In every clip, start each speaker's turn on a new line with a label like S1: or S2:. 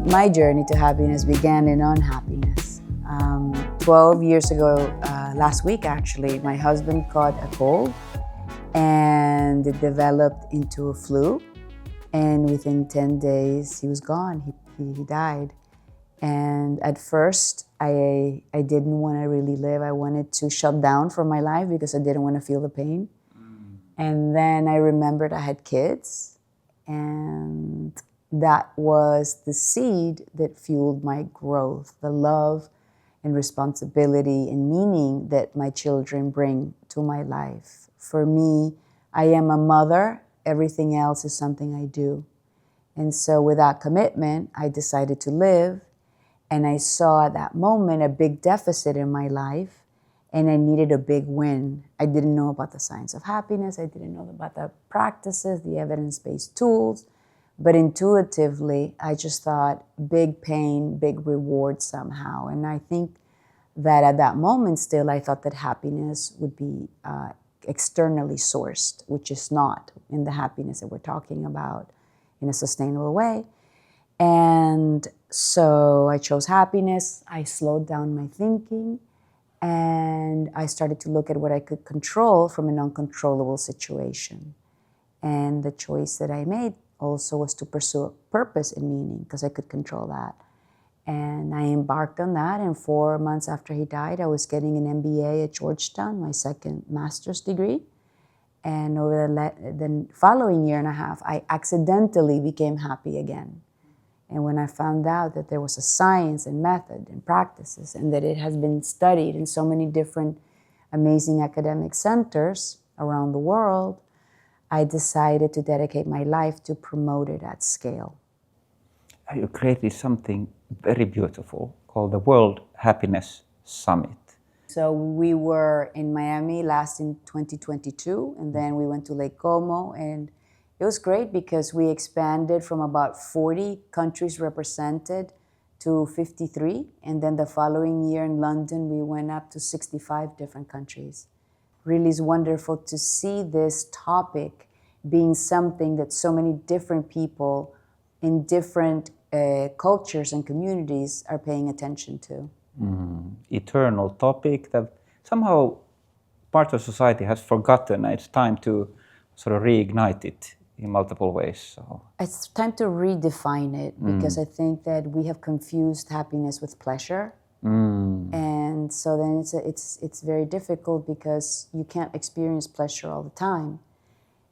S1: My journey to happiness began in unhappiness. 12 years ago, last week actually, my husband caught a cold and it developed into a flu. And within 10 days, he was gone. He died. And at first, I didn't want to really live. I wanted to shut down from my life because I didn't want to feel the pain. And then I remembered I had kids, and that was the seed that fueled my growth, the love and responsibility and meaning that my children bring to my life. For me, I am a mother. Everything else is something I do. And so with that commitment, I decided to live. And I saw at that moment a big deficit in my life, and I needed a big win. I didn't know about the science of happiness. I didn't know about the practices, the evidence-based tools. But intuitively, I just thought big pain, big reward somehow. And I think that at that moment still, I thought that happiness would be externally sourced, which is not in the happiness that we're talking about in a sustainable way. And so I chose happiness. I slowed down my thinking, and I started to look at what I could control from an uncontrollable situation. And the choice that I made also was to pursue purpose and meaning, because I could control that. And I embarked on that, and 4 months after he died, I was getting an MBA at Georgetown, my second master's degree. And over the following year and a half, I accidentally became happy again. And when I found out that there was a science and method and practices, and that it has been studied in so many different amazing academic centers around the world, I decided to dedicate my life to promote it at scale.
S2: You created something very beautiful called the World Happiness Summit.
S1: So we were in Miami last in 2022, and then we went to Lake Como, and it was great because we expanded from about 40 countries represented to 53, and then the following year in London, we went up to 65 different countries. Really is wonderful to see this topic being something that so many different people in different cultures and communities are paying attention to.
S2: Eternal topic that somehow part of society has forgotten. It's time to sort of reignite it in multiple ways. So
S1: it's time to redefine it, because I think that we have confused happiness with pleasure. And so then it's very difficult, because you can't experience pleasure all the time.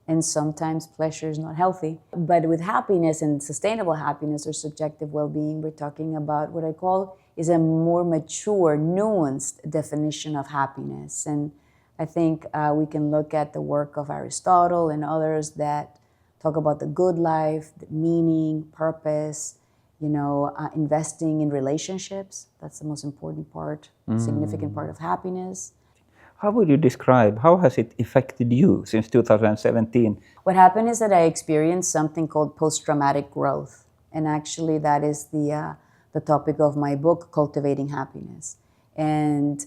S1: And sometimes pleasure is not healthy. But with happiness and sustainable happiness or subjective well-being, we're talking about what I call is a more mature, nuanced definition of happiness. And I think we can look at the work of Aristotle and others that talk about the good life, the meaning, purpose, investing in relationships. That's the most important part, significant part of happiness.
S2: how would you describe, how has it affected you since 2017?
S1: What happened is that I experienced something called post-traumatic growth. And actually that is the topic of my book, Cultivating Happiness. And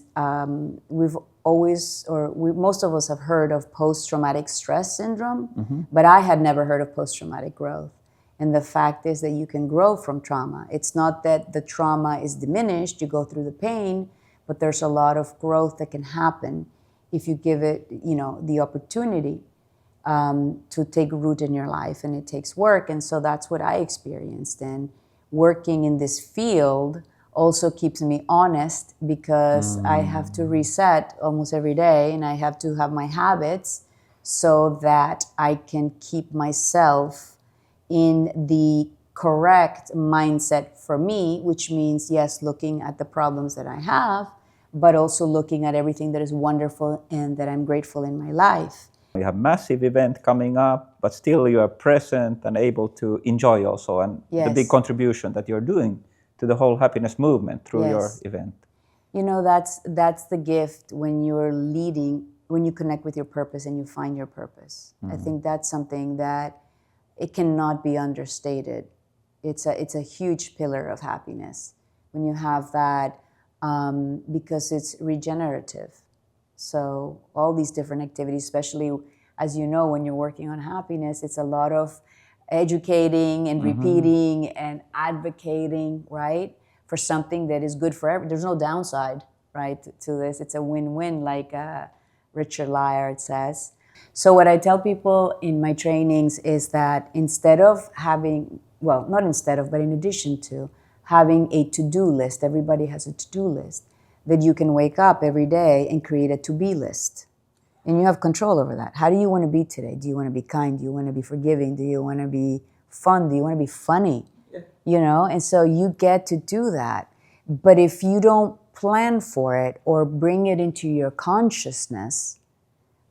S1: we've always, most of us have heard of post-traumatic stress syndrome, but I had never heard of post-traumatic growth. And the fact is that you can grow from trauma. It's not that the trauma is diminished, you go through the pain, but there's a lot of growth that can happen if you give it, the opportunity to take root in your life, and it takes work. And so that's what I experienced. And working in this field also keeps me honest, because I have to reset almost every day, and I have to have my habits so that I can keep myself in the correct mindset for me, which means, yes, looking at the problems that I have, but also looking at everything that is wonderful and that I'm grateful in my life.
S2: You have massive event coming up, but still you are present and able to enjoy also, and the big contribution that you're doing to the whole happiness movement through your event.
S1: That's the gift when you're leading, when you connect with your purpose and you find your purpose. I think that's something that it cannot be understated. It's a huge pillar of happiness when you have that, because it's regenerative. So all these different activities, especially, as you know, when you're working on happiness, it's a lot of educating and repeating and advocating, right, for something that is good for everyone. There's no downside, right, to this. It's a win-win, like Richard Lyard says. So what I tell people in my trainings is that instead of having, well, not instead of, but in addition to having a to-do list, everybody has a to-do list, that you can wake up every day and create a to-be list. And you have control over that. How do you want to be today? Do you want to be kind? Do you want to be forgiving? Do you want to be fun? Do you want to be funny? Yeah. You know, and so you get to do that. But if you don't plan for it or bring it into your consciousness,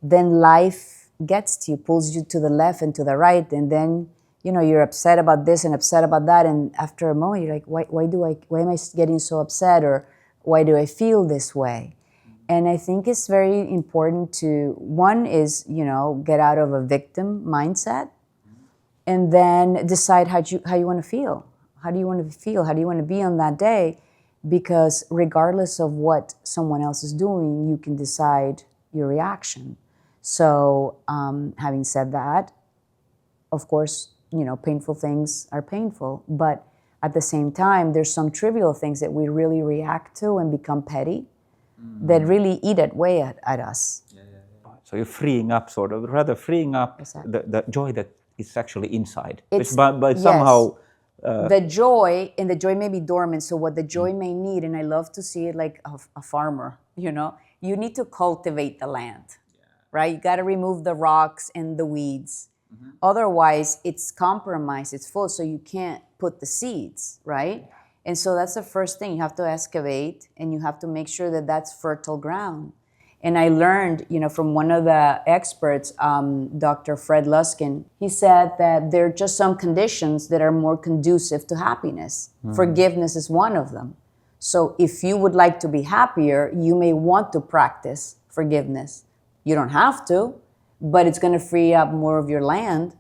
S1: then life gets to you, pulls you to the left and to the right, and then, you know, you're upset about this and upset about that, and after a moment you're like, why am I getting so upset, or why do I feel this way? And I think it's very important to, one is, you know, get out of a victim mindset, and then decide how you want to feel. How do you want to feel? How do you want to be on that day? Because regardless of what someone else is doing, you can decide your reaction. So having said that, of course, you know, painful things are painful, but at the same time, there's some trivial things that we really react to and become petty that really eat away at us.
S2: Yeah. So you're freeing up, sort of, rather freeing up
S1: Exactly.
S2: the joy that is actually inside.
S1: It's,
S2: but somehow...
S1: the joy, and the joy may be dormant, so what the joy may need, and I love to see it like a farmer, you know, you need to cultivate the land, right? You got to remove the rocks and the weeds. Otherwise, it's compromised, it's full, so you can't put the seeds, right? And so that's the first thing. You have to excavate, and you have to make sure that that's fertile ground. And I learned, you know, from one of the experts, Dr. Fred Luskin, he said that there are just some conditions that are more conducive to happiness. Forgiveness is one of them. So if you would like to be happier, you may want to practice forgiveness. You don't have to, but it's going to free up more of your land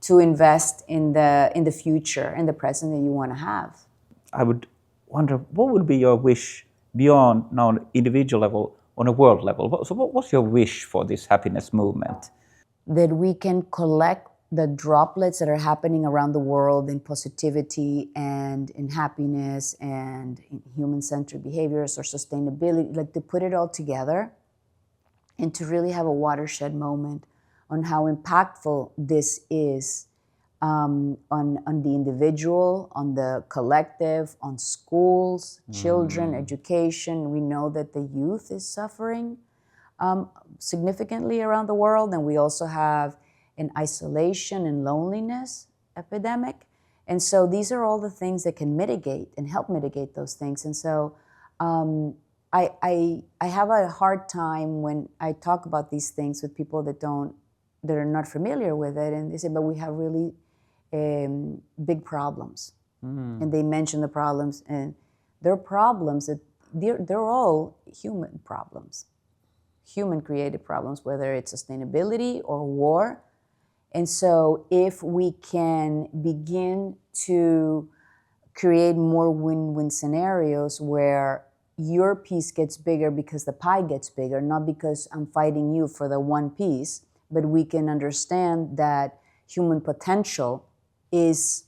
S1: to invest in the future and the present that you want to have.
S2: I would wonder, what would be your wish beyond now on individual level, on a world level? So what's your wish for this happiness movement?
S1: That we can collect the droplets that are happening around the world in positivity and in happiness and in human-centered behaviors or sustainability, like to put it all together and to really have a watershed moment on how impactful this is on the individual, on the collective, on schools, children, education. We know that the youth is suffering significantly around the world, and we also have an isolation and loneliness epidemic. And so these are all the things that can mitigate and help mitigate those things. And so I have a hard time when I talk about these things with people that are not familiar with it, and they say, but we have really big problems. And they mention the problems, and they're problems that they're all human problems, human created problems, whether it's sustainability or war. And so if we can begin to create more win-win scenarios where your piece gets bigger because the pie gets bigger, not because I'm fighting you for the one piece, but we can understand that human potential is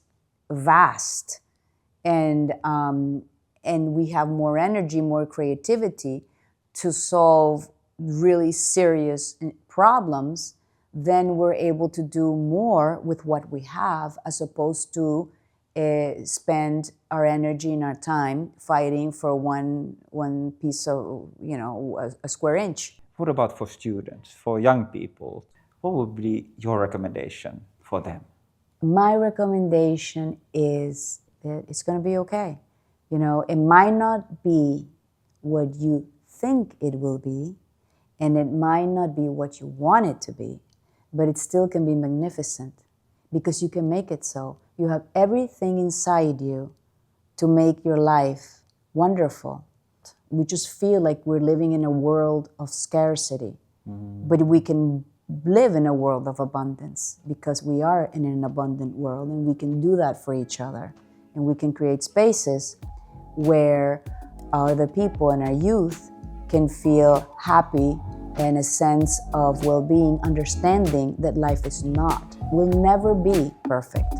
S1: vast, and we have more energy, more creativity to solve really serious problems, then we're able to do more with what we have, as opposed to spend our energy and our time fighting for one piece of, you know, a square inch.
S2: What about for students, for young people? What would be your recommendation for them?
S1: My recommendation is that it's going to be okay. You know, it might not be what you think it will be, and it might not be what you want it to be, but it still can be magnificent, because you can make it so. You have everything inside you to make your life wonderful. We just feel like we're living in a world of scarcity, but we can live in a world of abundance, because we are in an abundant world, and we can do that for each other. And we can create spaces where other people and our youth can feel happy and a sense of well-being, understanding that life is not, will never be perfect.